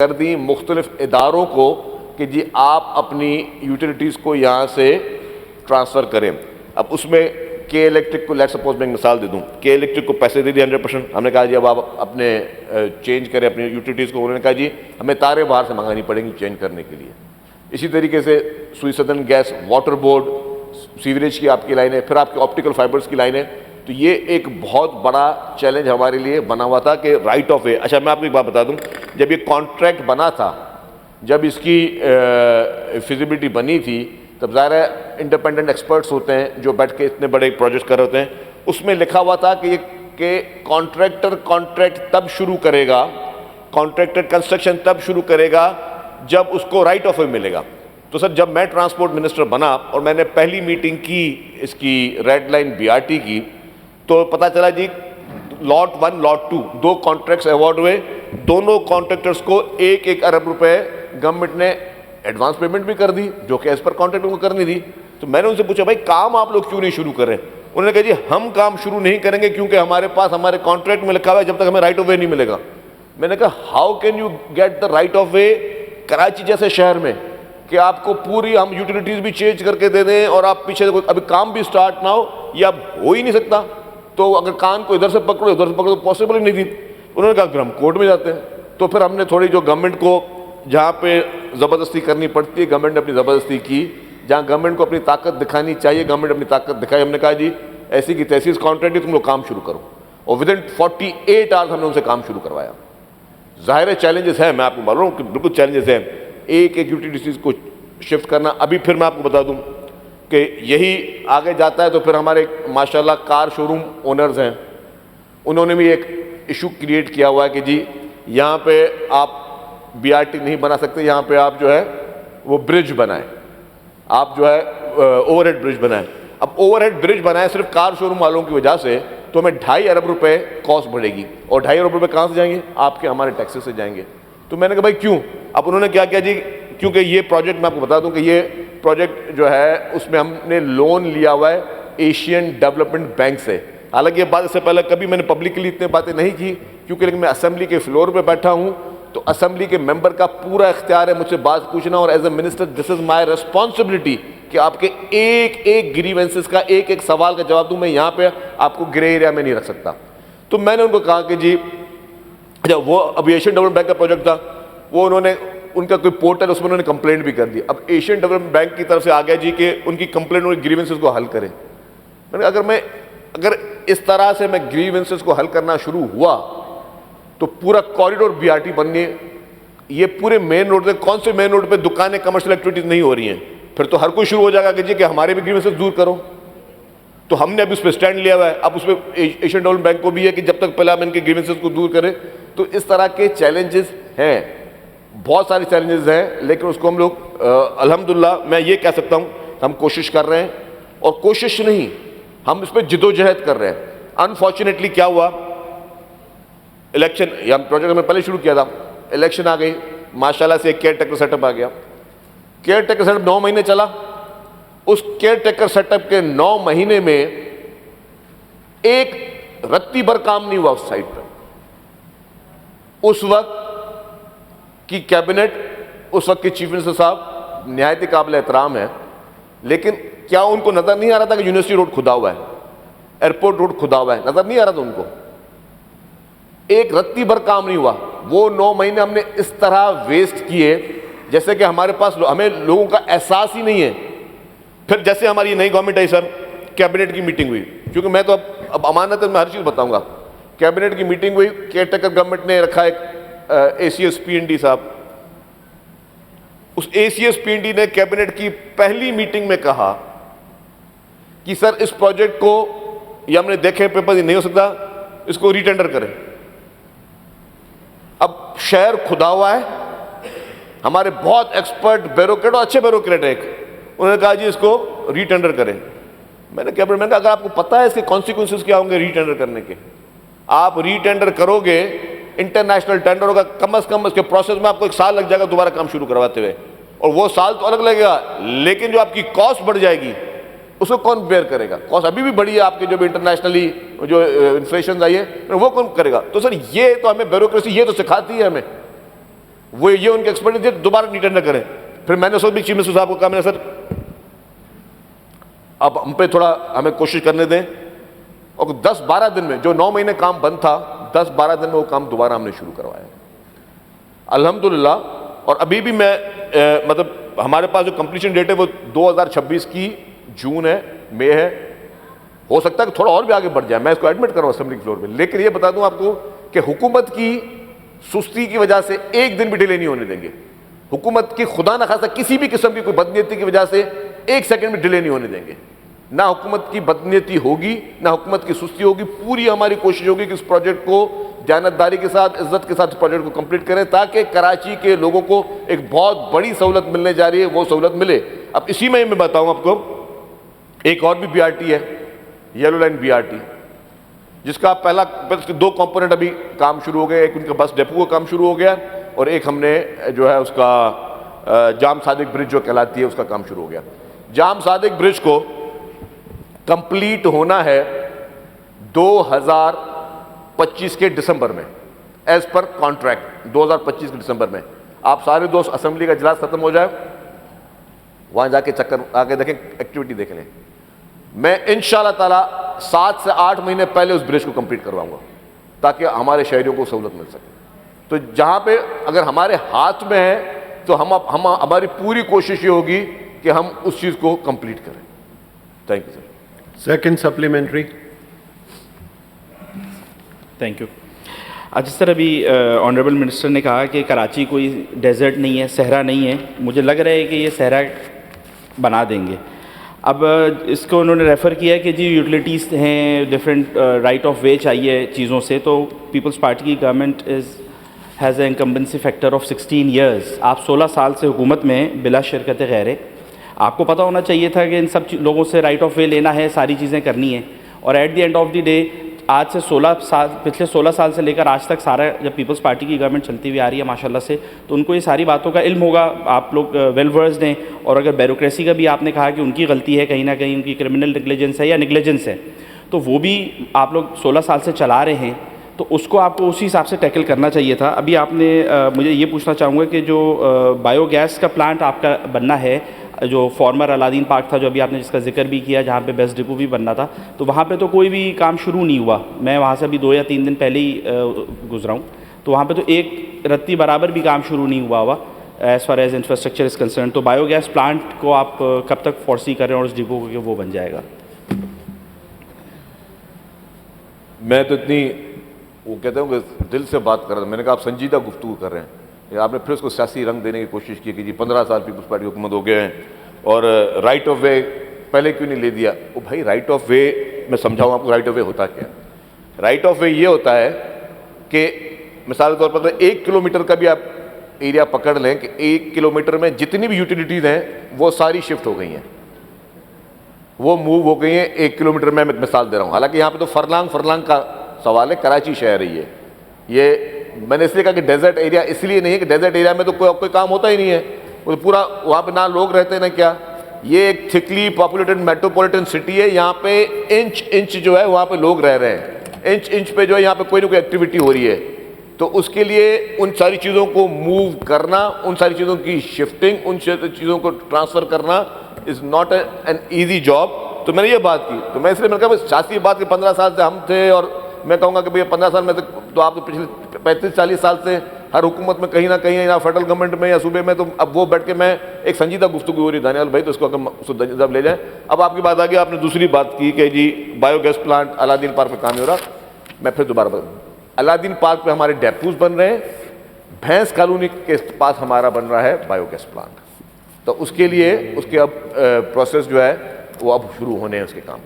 کر دی مختلف اداروں کو کہ جی آپ اپنی یوٹیلیٹیز کو یہاں سے ٹرانسفر کریں. اب اس میں کے الیکٹرک کو لیٹ سپوز میں ایک مثال دے دوں, کے الیکٹرک کو پیسے دے دیے 100%. ہم نے کہا جی اب آپ اپنے چینج کریں اپنی یوٹیلیٹیز کو. انہوں نے کہا جی ہمیں تاریں باہر سے منگانی پڑیں گی چینج کرنے کے لیے. اسی طریقے سے Sui southern gas, water board, sewerage کی آپ کی لائنیں, پھر آپ کے آپٹیکل فائبرز کی لائنیں. تو یہ ایک بہت بڑا چیلنج ہمارے لیے بنا ہوا تھا کہ رائٹ آف وے. اچھا میں آپ کو ایک بات بتا دوں, جب یہ کانٹریکٹ بنا تھا, جب اس کی فیزیبلٹی بنی تھی, تب ظاہر ہے انڈیپینڈنٹ ایکسپرٹس ہوتے ہیں جو بیٹھ کے اتنے بڑے پروجیکٹ کر رہے ہوتے ہیں. اس میں لکھا ہوا تھا کہ کانٹریکٹر کانٹریکٹ تب شروع کرے گا, کانٹریکٹر کنسٹرکشن تب شروع کرے گا جب اس کو رائٹ آف وے ملے گا. تو سر جب میں ٹرانسپورٹ منسٹر بنا اور میں نے پہلی میٹنگ کی اس کی ریڈ لائن BRT کی, تو پتہ چلا جی لاٹ 1 لاٹ 2 دو کانٹریکٹس ایوارڈ ہوئے. دونوں کانٹریکٹرز کو 1 ارب روپے گورنمنٹ نے ایڈوانس پیمنٹ بھی کر دی, جو کہ ایز پر کانٹریکٹ کو کرنی تھی. تو میں نے ان سے پوچھا بھائی کام آپ لوگ کیوں نہیں شروع کریں؟ انہوں نے کہا جی ہم کام شروع نہیں کریں گے کیونکہ ہمارے پاس ہمارے کانٹریکٹ میں لکھا ہوا ہے جب تک ہمیں رائٹ آف وے نہیں ملے گا. میں نے کہا how can you get the right of way Karachi جیسے شہر میں کہ آپ کو پوری ہم یوٹیلیٹیز بھی چینج کر کے دے دیں اور آپ پیچھے ابھی کام بھی سٹارٹ نہ ہو, یہ اب ہو ہی نہیں سکتا. تو اگر کان کو ادھر سے پکڑو ادھر سے پکڑو تو پاسبل ہی نہیں تھی. انہوں نے کہا کہ ہم کورٹ میں جاتے ہیں. تو پھر ہم نے تھوڑی جو گورنمنٹ کو جہاں پہ زبردستی کرنی پڑتی ہے گورنمنٹ نے اپنی زبردستی کی, جہاں گورنمنٹ کو اپنی طاقت دکھانی چاہیے گورنمنٹ اپنی طاقت دکھائی. ہم نے کہا جی ایسی کی تیسی کانٹریکٹ ہے, تم لوگ کام شروع کرو. اور ودن 48 آورز ہم نے ان سے کام شروع کروایا. ظاہر چیلنجز ہیں, میں آپ کو بول رہا ہوں کہ بالکل چیلنجز ہیں ایک یوٹیلیٹیز کو شفٹ کرنا. ابھی پھر میں آپ کو بتا دوں کہ یہی آگے جاتا ہے تو پھر ہمارے ماشاءاللہ کار شو روم اونرز ہیں, انہوں نے بھی ایک ایشو کریٹ کیا ہوا ہے کہ جی یہاں پہ آپ BRT نہیں بنا سکتے, یہاں پہ آپ جو ہے وہ برج بنائیں, آپ جو ہے اوور ہیڈ برج بنائیں. اب اوور ہیڈ برج بنائیں صرف کار شو روم والوں کی وجہ سے تو ہمیں 2.5 ارب روپے کاسٹ بڑھے گی. اور 2.5 ارب روپے کہاں سے جائیں گے؟ آپ کے ہمارے ٹیکسز سے جائیں گے. تو میں نے کہا بھائی کیوں؟ اب انہوں نے کیا کیا جی, کیونکہ یہ پروجیکٹ میں آپ کو بتا دوں کہ یہ پروجیکٹ جو ہے اس میں ہم نے لون لیا ہوا ہے ایشین ڈیولپمنٹ بینک سے. حالانکہ یہ بات اس سے پہلے کبھی میں نے پبلکلی اتنے باتیں نہیں کی کیونکہ لیکن میں اسمبلی کے فلور پہ بیٹھا ہوں تو اسمبلی کے ممبر کا پورا اختیار ہے مجھ سے بات پوچھنا, اور as a minister this is my responsibility کہ آپ کے ایک گریونسز کا ایک سوال کا جواب دوں. میں یہاں پہ آپ کو گرے ایریا میں نہیں رکھ سکتا. تو میں نے ان کو کہا کہ جی جب وہ ابھی ایشین ڈیولپمنٹ بینک کا پروجیکٹ تھا, وہ انہوں نے ان کا کوئی پورٹل اس میں انہوں نے کمپلینٹ بھی کر دی. اب ایشین ڈیولپمنٹ بینک کی طرف سے آ گیا جی کہ ان کی کمپلینٹ اور گریونسز کو حل کریں. میں نے کہا اگر اس طرح سے میں گریونسز کو حل کرنا شروع ہوا تو پورا کوریڈور BRT بننے, یہ پورے مین روڈ پہ کون سے مین روڈ پہ دکانیں کمرشل ایکٹیویٹیز نہیں ہو رہی ہیں, پھر تو ہر کوئی شروع ہو جائے گا کہ جی کہ ہمارے بھی گریونسز دور کرو. تو ہم نے ابھی اس پہ اسٹینڈ لیا ہوا ہے. اب اس پہ ایشین ڈیولپمنٹ بینک کو بھی ہے کہ جب تک پہلے ہم ان کے گریونسز کو دور کریں. تو اس طرح کے چیلنجز ہیں, بہت سارے چیلنجز ہیں, لیکن اس کو ہم لوگ الحمدللہ میں یہ کہہ سکتا ہوں ہم کوشش کر رہے ہیں, اور کوشش نہیں ہم اس پہ جدوجہد کر رہے ہیں. انفارچونیٹلی کیا ہوا, الیکشن یا پروجیکٹ میں پہلے شروع کیا تھا, الیکشن آ گئی, ماشاءاللہ سے ایک کیئر ٹیکر سیٹ اپ آ گیا. کیئر ٹیکر سیٹ اپ 9 مہینے چلا. اس کیئر ٹیکر سیٹ اپ کے 9 مہینے میں ایک رتی بھر کام نہیں ہوا اس سائٹ پہ. اس وقت کی کیبنٹ, اس وقت کے چیف منسٹر صاحب نہایت قابل احترام ہے, لیکن کیا ان کو نظر نہیں آ رہا تھا کہ یونیورسٹی روڈ کھدا ہوا ہے, ایئرپورٹ روڈ کھدا ہوا ہے؟ نظر نہیں آ رہا تھا ان کو. ایک رتی بھر کام نہیں ہوا. وہ 9 مہینے ہم نے اس طرح ویسٹ کیے جیسے کہ ہمارے پاس ہمیں لوگوں کا احساس ہی نہیں ہے. پھر جیسے ہماری نئی گورنمنٹ آئی سر, کیبنٹ کی میٹنگ ہوئی, کیونکہ میں تو اب امانت میں ہر چیز بتاؤں گا. کیبنٹ کی میٹنگ ہوئی, کیئر ٹیکر گورنمنٹ نے رکھا ایک ACS PND صاحب. اس ACS PND نے کیبنٹ کی پہلی میٹنگ میں کہا کہ سر اس پروجیکٹ کو یہ ہم نے دیکھے پیپر نہیں ہو سکتا, اس کو ریٹینڈر کریں. اب شہر کھدا ہوا ہے, ہمارے بہت ایکسپرٹ بیوروکریٹ اور اچھے بیوروکریٹ ہیں, انہوں نے کہا جی اس کو ریٹینڈر کریں. میں نے کیبنٹ میں کہا اگر آپ کو پتہ ہے اس کے کانسیکوینسز کیا ہوں گے ریٹینڈر کرنے کے, آپ ریٹینڈر کرو گے انٹرنیشنل ٹینڈر ہوگا, کم از کم اس کے پروسیس میں آپ کو 1 سال لگ جائے گا دوبارہ کام شروع کرواتے ہوئے, اور وہ سال تو الگ لگے گا, لیکن جو آپ کی کاسٹ بڑھ جائے گی اس کو کون بیئر کرے گا؟ کاسٹ ابھی بھی بڑی ہے آپ کے جو بھی انٹرنیشنلی جو انفلیشن آئی ہے وہ کون کرے گا؟ تو سر یہ تو ہمیں بیوروکریسی یہ تو سکھاتی ہے ہمیں وہ یہ ان کے ایکسپرٹ تھے, دوبارہ ریٹرن نہ کریں. پھر میں نے اس وقت بھی چیف منسٹر صاحب کو کہا, میں نے سر اب ہم پہ تھوڑا ہمیں کوشش کرنے دیں, اور 10-12 دن میں جو 9 مہینے کام بند تھا 10-12 دن میں وہ کام دوبارہ ہم نے شروع کروایا الحمدللہ. اور ابھی بھی میں مطلب ہمارے پاس جو کمپلیشن ڈیٹ ہے وہ 2026 کی جون ہے, مئی ہے, ہو سکتا ہے کہ تھوڑا اور بھی آگے بڑھ جائے, میں اس کو ایڈمٹ کر رہا ہوں اسمبلی فلور پہ. لیکن یہ بتا دوں آپ کو کہ حکومت کی سستی کی وجہ سے ایک دن بھی ڈیلے نہیں ہونے دیں گے. حکومت کی خدا نخواستہ کسی بھی قسم کی کوئی بدنیتی کی وجہ سے ایک سیکنڈ بھی ڈیلے نہیں ہونے دیں گے. نہ حکومت کی بدنیتی ہوگی, نہ حکومت کی سستی ہوگی. پوری ہماری کوشش ہوگی کہ اس پروجیکٹ کو دیانتداری کے ساتھ, عزت کے ساتھ اس پروجیکٹ کو کمپلیٹ کریں, تاکہ کراچی کے لوگوں کو ایک بہت بڑی سہولت ملنے جا رہی ہے, وہ سہولت ملے. اب اسی میں بتاؤں آپ کو, ایک اور بھی BRT ہے, یلو لائن BRT, جس کا پہلا 2 کمپوننٹ ابھی کام شروع ہو گئے. ایک ان کا بس ڈیپو کا کام شروع ہو گیا, اور ایک ہم نے جو ہے اس کا جام صادق برج جو کہلاتی ہے اس کا کام شروع ہو گیا. جام صادق برج کو کمپلیٹ ہونا ہے 2025 کے ڈسمبر میں, ایز پر کانٹریکٹ 2025 کے ڈسمبر میں. آپ سارے دوست اسمبلی کا اجلاس ختم ہو جائے, وہاں جا کے چکر آ کے دیکھیں, ایکٹیویٹی دیکھ لیں. میں انشاءاللہ تعالیٰ 7 سے 8 مہینے پہلے اس برج کو کمپلیٹ کرواؤں گا, تاکہ ہمارے شہریوں کو سہولت مل سکے. تو جہاں پہ اگر ہمارے ہاتھ میں ہے تو ہماری پوری کوشش یہ ہوگی کہ ہم اس چیز کو کمپلیٹ کریں. Thank you sir. Second supplementary. Thank you. جس طرح ابھی آنریبل منسٹر نے کہا کہ کراچی کوئی ڈیزرٹ نہیں ہے, صحرا نہیں ہے, مجھے لگ رہا ہے کہ یہ صحرا بنا دیں گے. اب اس کو انہوں نے ریفر کیا کہ جی یوٹیلیٹیز ہیں, ڈفرینٹ رائٹ آف وے چاہیے چیزوں سے, تو پیپلز پارٹی کی government has a incumbency factor of 16 years. آپ 16 سال سے حکومت میں بلا شرکت غیرے. آپ کو پتہ ہونا چاہیے تھا کہ ان سب لوگوں سے رائٹ آف وے لینا ہے, ساری چیزیں کرنی ہیں. اور at the end of the day آج سے 16 سال, پچھلے 16 سال سے لے کر آج تک سارا, جب پیپلز پارٹی کی گورنمنٹ چلتی ہوئی آ رہی ہے ماشاءاللہ سے, تو ان کو یہ ساری باتوں کا علم ہوگا. آپ لوگ ویل ورسڈ ہیں. اور اگر بیوروکریسی کا بھی آپ نے کہا کہ ان کی غلطی ہے, کہیں نہ کہیں ان کی کرمنل نیگلیجنس ہے یا نیگلیجنس ہے, تو وہ بھی آپ لوگ 16 سال سے چلا رہے ہیں, تو اس کو آپ کو اسی حساب سے ٹیکل کرنا چاہیے تھا. ابھی آپ نے مجھے یہ پوچھنا چاہوں گا کہ جو بایو گیس کا پلانٹ آپ کا بننا ہے, جو فارمر الادین پارک تھا جو ابھی آپ نے جس کا ذکر بھی کیا, جہاں پہ بیس ڈپو بھی بننا تھا, تو وہاں پہ تو کوئی بھی کام شروع نہیں ہوا. میں وہاں سے ابھی 2 یا 3 دن پہلے ہی گزرا ہوں, تو وہاں پہ تو ایک رتی برابر بھی کام شروع نہیں ہوا as far as infrastructure is concern. تو بایو گیس پلانٹ کو آپ کب تک فورسی کر رہے ہیں اور اس ڈپو کو کہ وہ بن جائے گا؟ میں تو اتنی وہ کہتا ہوں کہ دل سے بات کر رہا تھا. میں نے کہا آپ سنجیدہ گفتگو کر رہے ہیں, آپ نے پھر اس کو سیاسی رنگ دینے کی کوشش کی کہ جی 15 سال پیپلز پارٹی حکومت ہو گئے ہیں اور رائٹ آف وے پہلے کیوں نہیں لے دیا. او بھائی رائٹ آف وے میں سمجھاؤں آپ کو رائٹ آف وے ہوتا کیا. رائٹ آف وے یہ ہوتا ہے کہ مثال کے طور پر 1 کلومیٹر کا بھی آپ ایریا پکڑ لیں کہ 1 کلومیٹر میں جتنی بھی یوٹیلیٹیز ہیں وہ ساری شفٹ ہو گئی ہیں, وہ موو ہو گئی ہیں 1 کلومیٹر میں مثال دے رہا ہوں. حالانکہ یہاں پہ تو فرلانگ کا سوال ہے, کراچی شہر ہی ہے یہ. میں نے اس لیے کہا کہ ڈیزرٹ ایریا اس لیے نہیں ہے کہ ڈیزرٹ ایریا میں تو کوئی کام ہوتا ہی نہیں ہے, وہ پورا وہاں پہ نہ لوگ رہتے ہیں نہ کیا. یہ ایک تھکلی پاپولیٹڈ میٹروپولیٹن سٹی ہے, یہاں پہ انچ جو ہے وہاں پہ لوگ رہ رہے ہیں, انچ پہ جو ہے یہاں پہ کوئی نہ کوئی ایکٹیویٹی ہو رہی ہے. تو اس کے لیے ان ساری چیزوں کو موو کرنا, ان ساری چیزوں کی شفٹنگ, ان چیزوں کو ٹرانسفر کرنا is not an easy job. تو میں نے یہ بات کی, تو میں اس لیے میں نے کہا سیاسی بات کہ 15 سال سے ہم تھے, اور میں کہوں گا کہ بھئی 15 سال میں تو آپ پچھلے 35-40 سال سے ہر حکومت میں کہیں نہ کہیں یا فیڈرل گورنمنٹ میں یا صوبے میں, تو اب وہ بیٹھ کے میں ایک سنجیدہ گفتگو ہو رہی دانیال بھائی, تو اس کو اگر لے جائیں. اب آپ کی بات آ گئی, آپ نے دوسری بات کی کہ جی بایو گیس پلانٹ الادین پارک پہ کام نہیں ہو رہا. میں پھر دوبارہ بتاؤں, الادین پارک پہ ہمارے ڈیپوز بن رہے ہیں, بھینس کالونی کے پاس ہمارا بن رہا ہے بایو گیس پلانٹ. تو اس کے لیے اس کے اب پروسیس جو ہے وہ اب شروع ہونے ہیں اس کے کام.